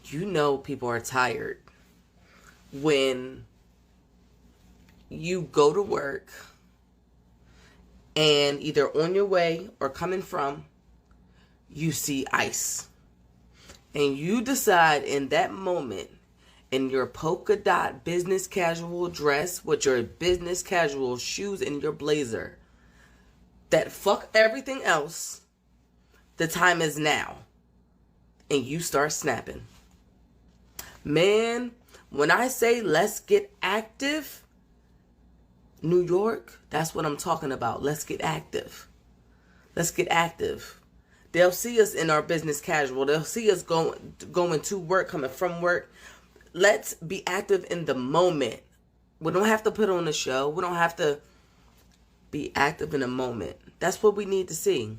You know people are tired when you go to work and either on your way or coming from, you see ICE. And you decide in that moment, in your polka dot business casual dress with your business casual shoes and your blazer, that fuck everything else, the time is now. And you start snapping. Man, when I say let's get active, New York, that's what I'm talking about. Let's get active. Let's get active. They'll see us in our business casual. They'll see us going to work, coming from work. Let's be active in the moment. We don't have to put on a show. We don't have to be active in the moment. That's what we need to see.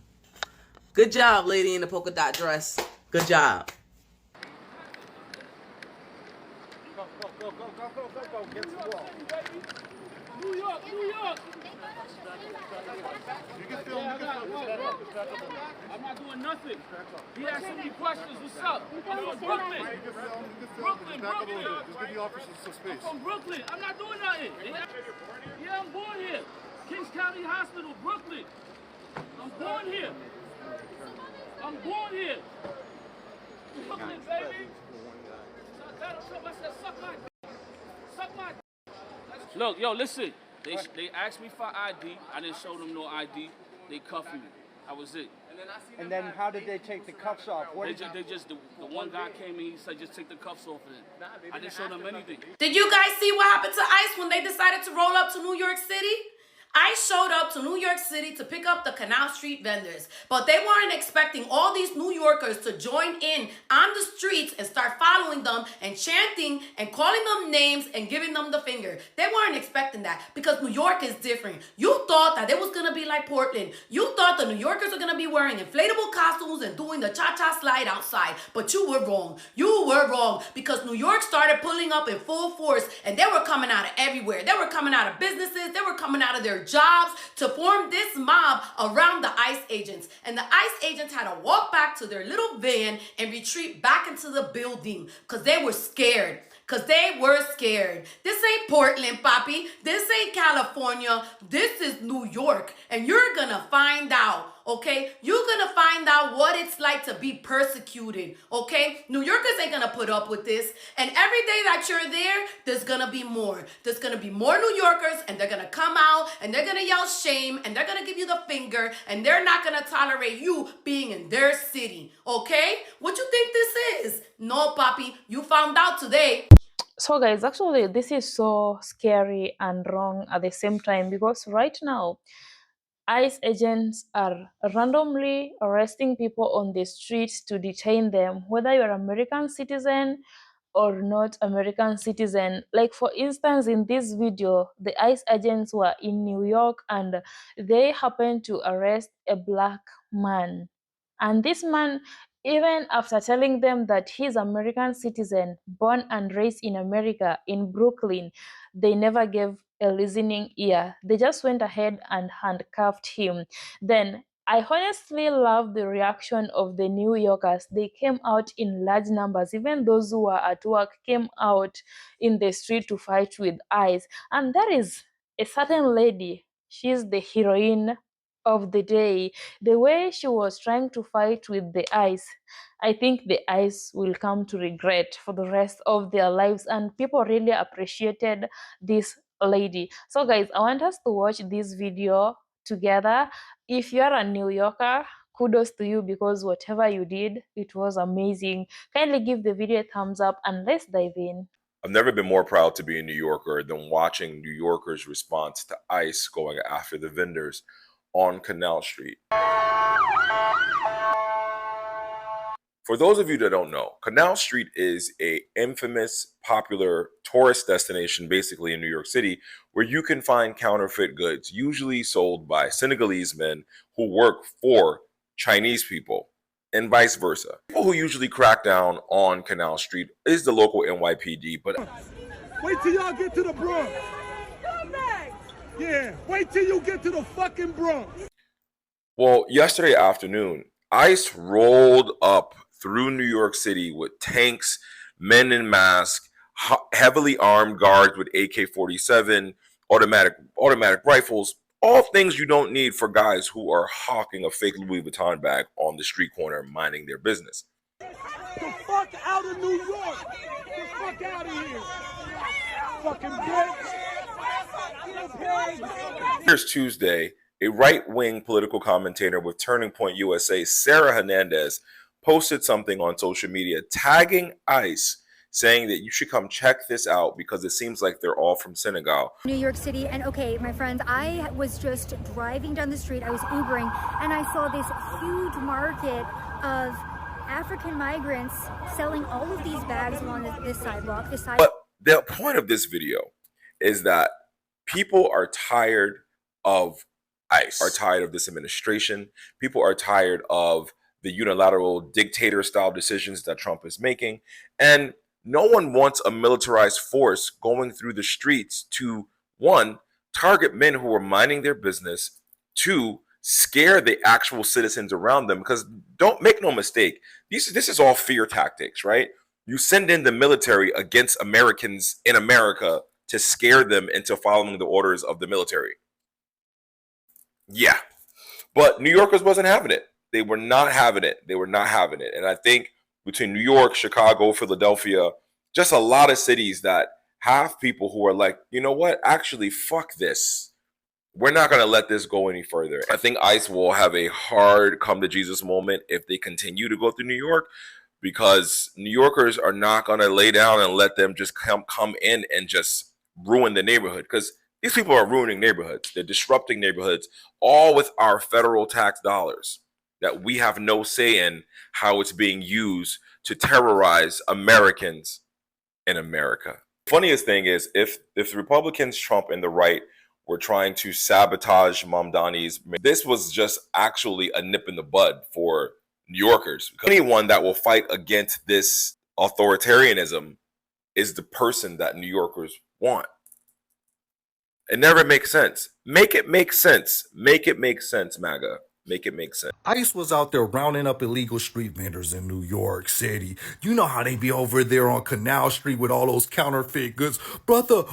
Good job, lady in the polka dot dress. Good job. Go, get the ball. New York. You can film, I'm not doing nothing. He asked me questions. What's up? I'm from Brooklyn. Brooklyn. Just give the officers some space. I'm from Brooklyn. I'm not doing nothing. Yeah, I'm born here. Kings County Hospital, Brooklyn. I'm born here. Brooklyn, baby. Suck my. Look, yo, listen. They asked me for ID. I didn't show them no ID. They cuffed me. That was it. And then how did they take the cuffs off? The one guy came in, he said just take the cuffs off of them. I didn't show them anything. Did you guys see what happened to ICE when they decided to roll up to New York City? ICE showed up to New York City to pick up the Canal Street vendors, but they weren't expecting all these New Yorkers to join in on the streets and start following them and chanting and calling them names and giving them the finger. They weren't expecting that because New York is different. You thought that it was going to be like Portland. You thought the New Yorkers are going to be wearing inflatable costumes and doing the cha-cha slide outside, but you were wrong. You were wrong because New York started pulling up in full force and they were coming out of everywhere. They were coming out of businesses. They were coming out of their jobs to form this mob around the ICE agents. And the ICE agents had to walk back to their little van and retreat back into the building because they were scared. This ain't Portland, papi. This ain't California. This is New York. And you're gonna find out, okay? You're gonna find out what it's like to be persecuted, okay? New Yorkers ain't gonna put up with this. And every day that you're there, there's gonna be more. There's gonna be more New Yorkers, and they're gonna come out, and they're gonna yell shame, and they're gonna give you the finger, and they're not gonna tolerate you being in their city, okay? What you think this is? No, papi, you found out today. So guys, actually this is so scary and wrong at the same time, because right now ICE agents are randomly arresting people on the streets to detain them, whether you're an American citizen or not American citizen. Like for instance, in this video, the ICE agents were in New York and they happened to arrest a black man. And this man, even after telling them that he's American citizen, born and raised in America, in Brooklyn, they never gave a listening ear. They just went ahead and handcuffed him. Then I honestly love the reaction of the New Yorkers. They came out in large numbers. Even those who were at work came out in the street to fight with ICE. And that is a certain lady. She's the heroine of the day. The way she was trying to fight with the ICE, I think the ICE will come to regret for the rest of their lives. And people really appreciated this lady. So guys, I want us to watch this video together. If you're a New Yorker, kudos to you, because whatever you did, it was amazing. Kindly give the video a thumbs up and let's dive in. I've never been more proud to be a New Yorker than watching New Yorkers' response to ICE going after the vendors on Canal Street. For those of you that don't know, Canal Street is a infamous, popular tourist destination basically in New York City, where you can find counterfeit goods, usually sold by Senegalese men who work for Chinese people, and vice versa. People who usually crack down on Canal Street is the local NYPD, but wait till y'all get to the Bronx. Yeah, wait till you get to the fucking Bronx. Well, yesterday afternoon, ICE rolled up through New York City with tanks, men in masks, heavily armed guards with AK-47, automatic rifles, all things you don't need for guys who are hawking a fake Louis Vuitton bag on the street corner minding their business. The fuck out of New York! The fuck out of here! Fucking bitch! Here's Tuesday, a right-wing political commentator with Turning Point USA, Sarah Hernandez, posted something on social media tagging ICE, saying that you should come check this out because it seems like they're all from Senegal. New York City, and okay, my friends, I was just driving down the street, I was Ubering, and I saw this huge market of African migrants selling all of these bags along this sidewalk. But the point of this video is that people are tired of ICE, are tired of this administration. People are tired of the unilateral dictator-style decisions that Trump is making. And no one wants a militarized force going through the streets to, one, target men who are minding their business, two, scare the actual citizens around them. Because don't make no mistake, this is all fear tactics, right? You send in the military against Americans in America to scare them into following the orders of the military. Yeah, but New Yorkers wasn't having it. They were not having it. They were not having it. And I think between New York, Chicago, Philadelphia, just a lot of cities that have people who are like, you know what, actually, fuck this. We're not going to let this go any further. I think ICE will have a hard come to Jesus moment if they continue to go through New York, because New Yorkers are not going to lay down and let them just come in and just ruin the neighborhood, because these people are ruining neighborhoods. They're disrupting neighborhoods, all with our federal tax dollars that we have no say in how it's being used to terrorize Americans in America. Funniest thing is, if the Republicans, Trump, and the right were trying to sabotage Mamdani's, this was just actually a nip in the bud for New Yorkers. Anyone that will fight against this authoritarianism is the person that New Yorkers want. It never makes sense. Make it make sense. Make it make sense, MAGA. Make it make sense. ICE was out there rounding up illegal street vendors in New York City. You know how they be over there on Canal Street with all those counterfeit goods. Brother,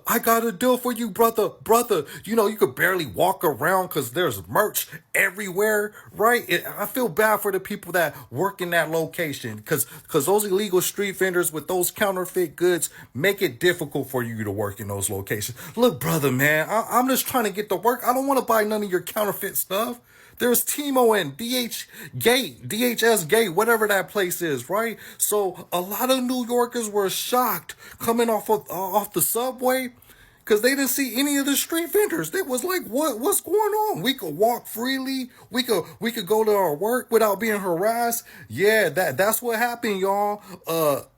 I got a deal for you, brother. You know, you could barely walk around because there's merch everywhere, right? I feel bad for the people that work in that location because those illegal street vendors with those counterfeit goods make it difficult for you to work in those locations. Look, brother, man, I'm just trying to get to work. I don't want to buy none of your counterfeit stuff. There's Timo and DHS Gate, whatever that place is, right? So a lot of New Yorkers were shocked coming off the subway because they didn't see any of the street vendors. They was like, what's going on? We could walk freely. We could go to our work without being harassed. Yeah, that's what happened, y'all.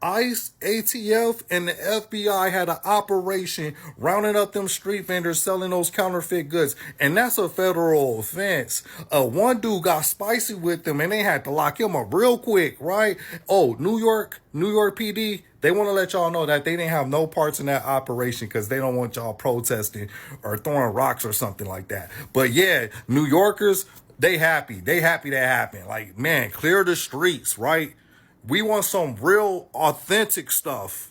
ICE, ATF, and the FBI had an operation rounding up them street vendors selling those counterfeit goods. And that's a federal offense. One dude got spicy with them and they had to lock him up real quick, right? Oh, New York PD, they want to let y'all know that they didn't have no parts in that operation because they don't want y'all protesting or throwing rocks or something like that. But yeah, New Yorkers, they happy. They happy that happened. Like, man, clear the streets, right? We want some real authentic stuff.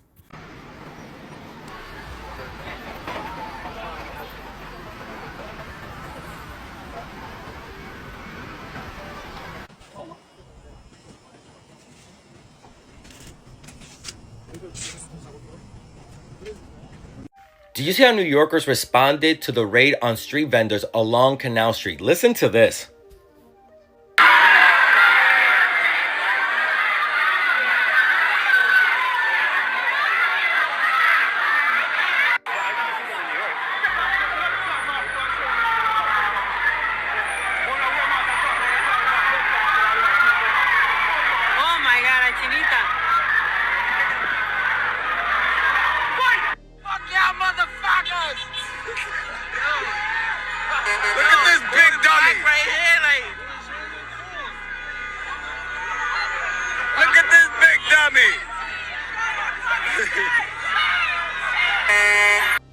Do you see how New Yorkers responded to the raid on street vendors along Canal Street? Listen to this.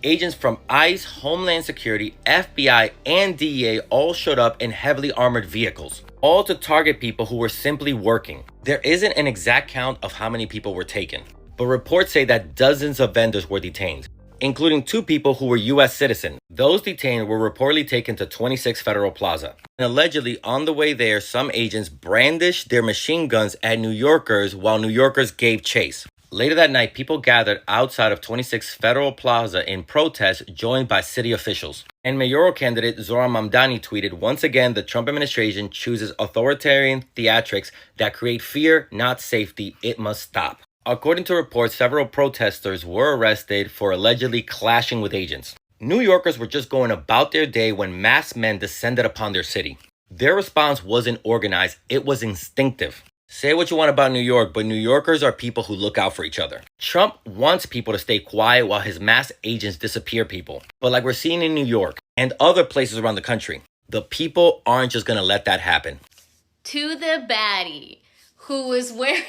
Agents from ICE, Homeland Security, FBI, and DEA all showed up in heavily armored vehicles, all to target people who were simply working. There isn't an exact count of how many people were taken, but reports say that dozens of vendors were detained, including 2 people who were U.S. citizens. Those detained were reportedly taken to 26 Federal Plaza. And allegedly, on the way there, some agents brandished their machine guns at New Yorkers while New Yorkers gave chase. Later that night, people gathered outside of 26 Federal Plaza in protest, joined by city officials. And mayoral candidate Zohran Mamdani tweeted, "Once again, the Trump administration chooses authoritarian theatrics that create fear, not safety. It must stop." According to reports, several protesters were arrested for allegedly clashing with agents. New Yorkers were just going about their day when masked men descended upon their city. Their response wasn't organized, it was instinctive. Say what you want about New York, but New Yorkers are people who look out for each other. Trump wants people to stay quiet while his masked agents disappear people. But like we're seeing in New York and other places around the country, the people aren't just gonna let that happen. To the baddie who was wearing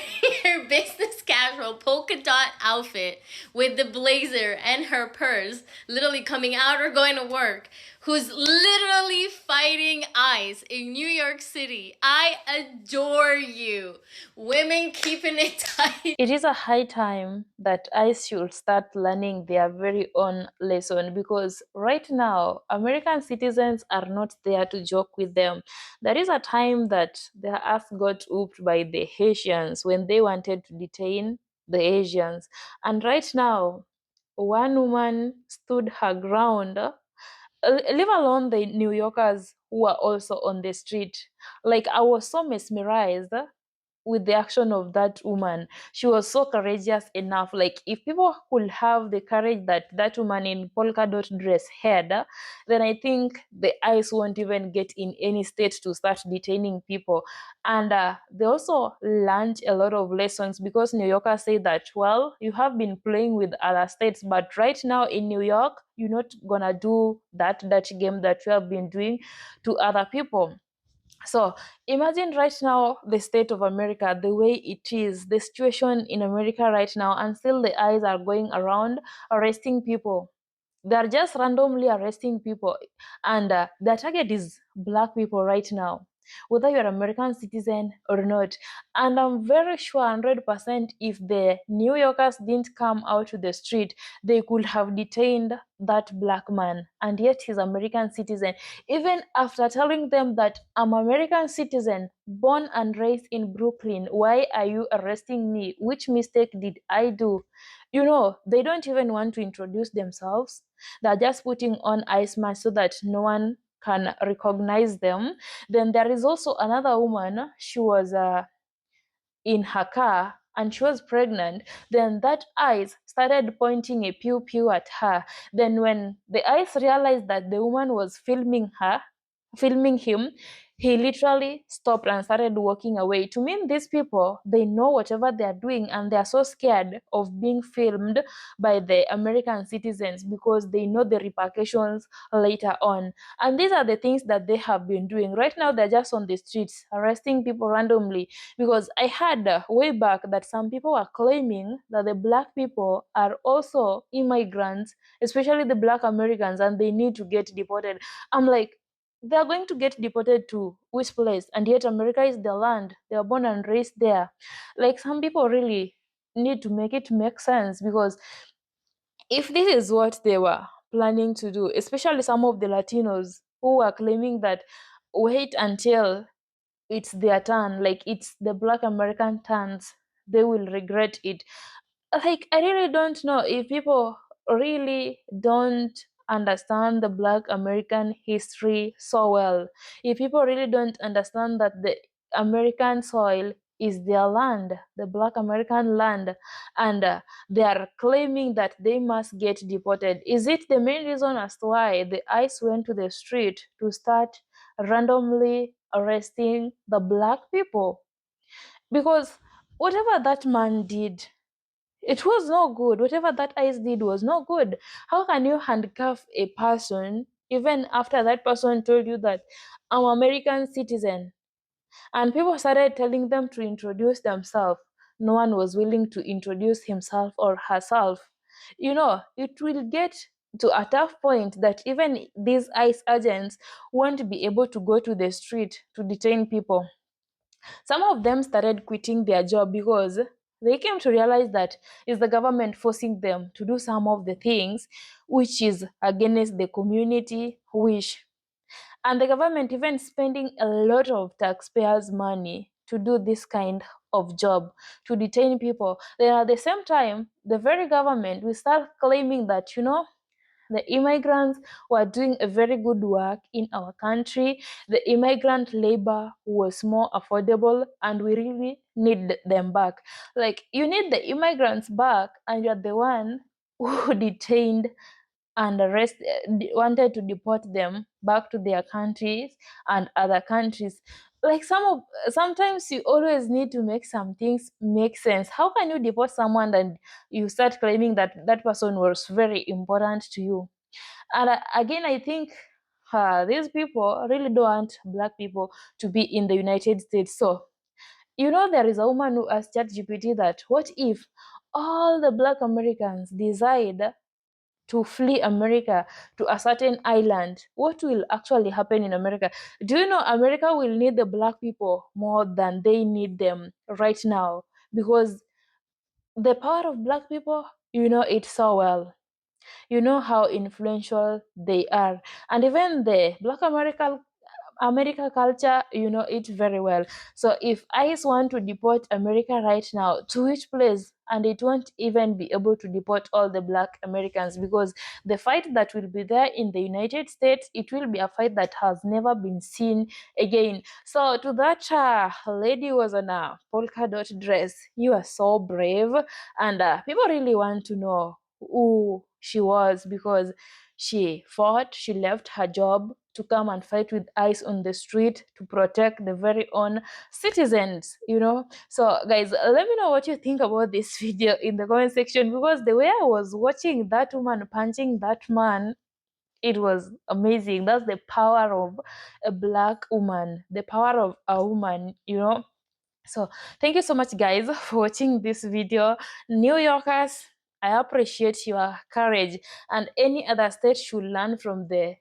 her business casual polka dot outfit with the blazer and her purse, literally coming out or going to work, who's literally fighting ICE in New York City. I adore you. Women keeping it tight. It is a high time that ICE should start learning their very own lesson, because right now, American citizens are not there to joke with them. There is a time that their ass got whooped by the Haitians when they wanted to detain the Asians. And right now, one woman stood her ground, leave alone the New Yorkers who are also on the street. Like, I was so mesmerized with the action of that woman. She was so courageous enough. Like, if people could have the courage that that woman in polka dot dress had, then I think the ICE won't even get in any state to start detaining people. And they also learned a lot of lessons, because New Yorkers say that, well, you have been playing with other states, but right now in New York, you're not gonna do that game that you have been doing to other people. So imagine right now the state of America, the way it is, the situation in America right now, and still the eyes are going around arresting people. They're just randomly arresting people, and their target is Black people right now, whether you're an American citizen or not. And I'm very sure 100% if the New Yorkers didn't come out to the street, they could have detained that Black man, and yet he's American citizen. Even after telling them that I'm American citizen, born and raised in Brooklyn, why are you arresting me? Which mistake did I do? You know, they don't even want to introduce themselves. They're just putting on ice mask so that no one can recognize them. Then there is also another woman. She was in her car and she was pregnant. Then that ICE started pointing a pew pew at her. Then when the ICE realized that the woman was filming him, he literally stopped and started walking away. To me, these people, they know whatever they are doing, and they are so scared of being filmed by the American citizens because they know the repercussions later on. And these are the things that they have been doing. Right now, they're just on the streets arresting people randomly, because I heard way back that some people are claiming that the Black people are also immigrants, especially the Black Americans, and they need to get deported. I'm like, they're going to get deported to which place? And yet America is their land. They are born and raised there. Like, some people really need to make it make sense, because if this is what they were planning to do, especially some of the Latinos who are claiming that wait until it's their turn, like it's the Black American turns, they will regret it. Like, I really don't know if people really don't understand the Black American history so well. If people really don't understand that the American soil is their land, the Black American land, and they are claiming that they must get deported. Is it the main reason as to why the ICE went to the street to start randomly arresting the Black people? Because whatever that man did, it was no good. Whatever that ICE did was no good. How can you handcuff a person even after that person told you that I'm an American citizen? And people started telling them to introduce themselves. No one was willing to introduce himself or herself. You know, it will get to a tough point that even these ICE agents won't be able to go to the street to detain people. Some of them started quitting their job because they came to realize that it's the government forcing them to do some of the things which is against the community wish. And the government even spending a lot of taxpayers' money to do this kind of job, to detain people. Then at the same time, the very government will start claiming that, the immigrants were doing a very good work in our country. The immigrant labor was more affordable and we really need them back. Like, you need the immigrants back and you're the one who detained and wanted to deport them back to their countries and other countries. Like, sometimes you always need to make some things make sense. How can you deport someone and you start claiming that that person was very important to you? And again, I think these people really don't want black people to be in the United States. So, there is a woman who asked ChatGPT that what if all the black Americans decide to flee America to a certain island? What will actually happen in America? Do you know America will need the black people more than they need them right now? Because the power of black people, it so well. You know how influential they are. And even the black America culture, it very well. So if ICE want to deport America right now, to which place? And it won't even be able to deport all the black Americans, because the fight that will be there in the United States, it will be a fight that has never been seen again. So to that lady who was on a polka dot dress, you are so brave. And people really want to know who she was, because she fought, she left her job to come and fight with ICE on the street to protect the very own citizens. So guys, let me know what you think about this video in the comment section, because the way I was watching that woman punching that man, it was amazing. That's the power of a black woman, the power of a woman. So thank you so much, guys, for watching this video. New Yorkers, I appreciate your courage, and any other state should learn from the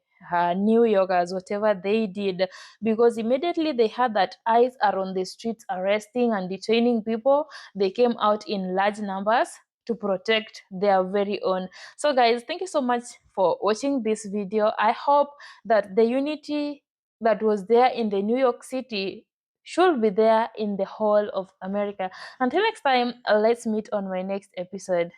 New Yorkers, whatever they did, because immediately they heard that ICE are on the streets arresting and detaining people, they came out in large numbers to protect their very own. So guys, thank you so much for watching this video. I hope that the unity that was there in the New York City should be there in the whole of America. Until next time, let's meet on my next episode.